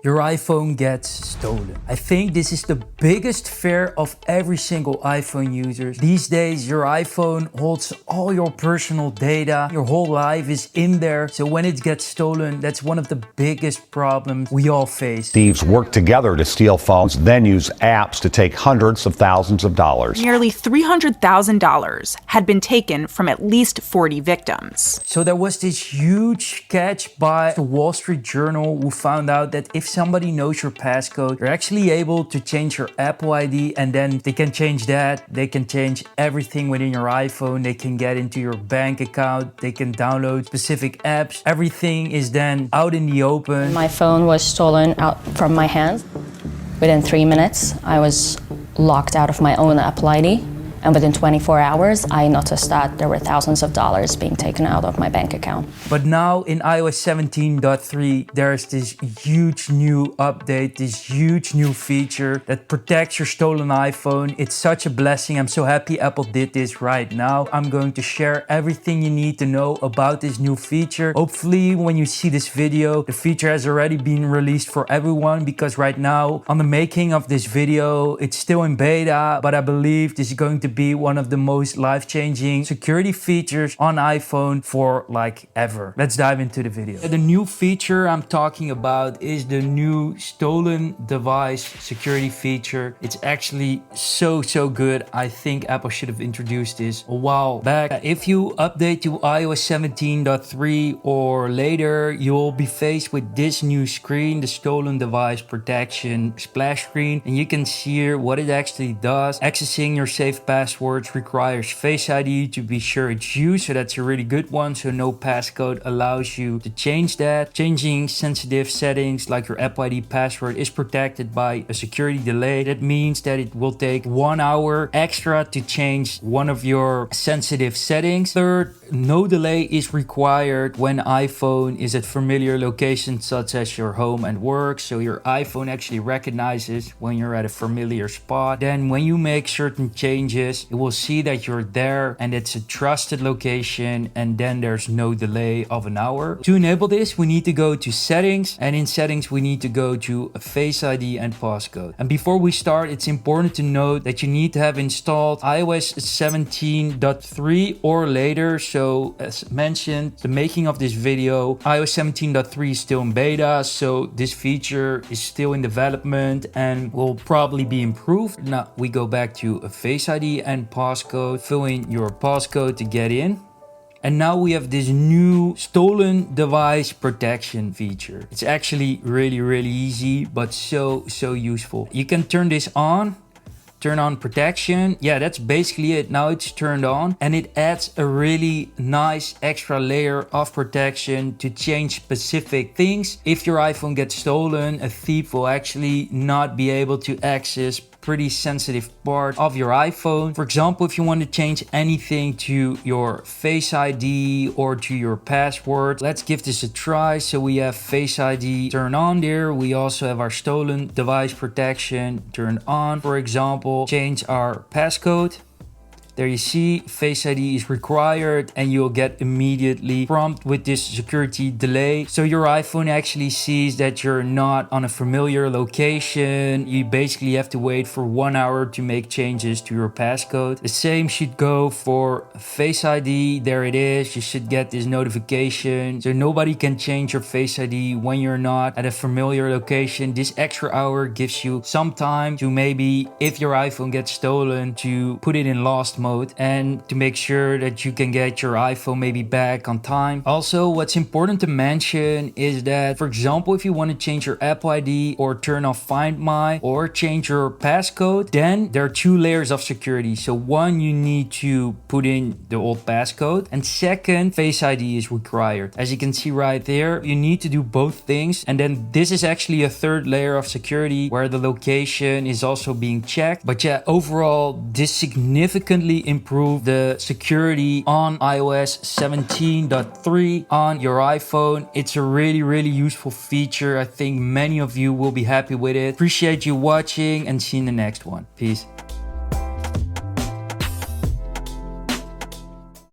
Your iPhone gets stolen. I think this is the biggest fear of every single iPhone user. These days, your iPhone holds all your personal data. Your whole life is in there. So when it gets stolen, that's one of the biggest problems we all face. Thieves work together to steal phones, then use apps to take hundreds of thousands of dollars. Nearly $300,000 had been taken from at least 40 victims. So there was this huge catch by the Wall Street Journal who found out that if somebody knows your passcode, you're actually able to change your Apple ID, and then they can change that. They can change everything within your iPhone. They can get into your bank account. They can download specific apps. Everything is then out in the open. My phone was stolen out from my hands. Within 3 minutes, I was locked out of my own Apple ID. And within 24 hours, I noticed that there were thousands of dollars being taken out of my bank account. But now in iOS 17.3, there's this huge new update, this huge new feature that protects your stolen iPhone. It's such a blessing. I'm so happy Apple did this right now. I'm going to share everything you need to know about this new feature. Hopefully, when you see this video, the feature has already been released for everyone, because right now, on the making of this video, it's still in beta, but I believe this is going to be one of the most life-changing security features on iPhone for like ever. Let's dive into the video. The new feature I'm talking about is the new stolen device security feature. It's actually so good. I think Apple should have introduced this a while back. If you update to iOS 17.3 or later, you'll be faced with this new screen, the stolen device protection splash screen, and you can see here what it actually does. Accessing your safe passwords requires Face ID to be sure it's you, so that's a really good one. So no passcode allows you to change that. Changing sensitive settings like your Apple ID password is protected by a security delay. That means that it will take 1 hour extra to change one of your sensitive settings. Third, no delay is required when iPhone is at familiar locations such as your home and work. So your iPhone actually recognizes when you're at a familiar spot. Then when you make certain changes, it will see that you're there and it's a trusted location, and then there's no delay of an hour. To enable this, we need to go to settings, and in settings we need to go to Face ID and Passcode. And before we start, it's important to note that you need to have installed iOS 17.3 or later. So as mentioned, the making of this video, iOS 17.3 is still in beta, so this feature is still in development and will probably be improved. Now we go back to Face ID and Passcode, fill in your passcode to get in. And now we have this new stolen device protection feature. It's actually really easy, but so useful. You can turn this on. Turn on protection. Yeah, that's basically it. Now it's turned on, and it adds a really nice extra layer of protection to change specific things. If your iPhone gets stolen, a thief will actually not be able to access pretty sensitive part of your iPhone. For example, if you want to change anything to your Face ID or to your password, let's give this a try. So we have Face ID turned on there. We also have our stolen device protection turned on. For example, change our passcode. There you see, Face ID is required, and you'll get immediately prompt with this security delay. So your iPhone actually sees that you're not on a familiar location. You basically have to wait for 1 hour to make changes to your passcode. The same should go for Face ID. There it is. You should get this notification. So nobody can change your Face ID when you're not at a familiar location. This extra hour gives you some time to maybe, if your iPhone gets stolen, to put it in lost mode and to make sure that you can get your iPhone maybe back on time. Also, what's important to mention is that, for example, if you want to change your Apple ID or turn off Find My or change your passcode, then there are 2 layers of security. So one, you need to put in the old passcode, and second, Face ID is required. As you can see right there, you need to do both things, and then this is actually a third layer of security where the location is also being checked. But yeah, overall, this significantly improve the security on iOS 17.3 on your iPhone. It's a really useful feature. I think many of you will be happy with it. Appreciate you watching, and see you in the next one. Peace.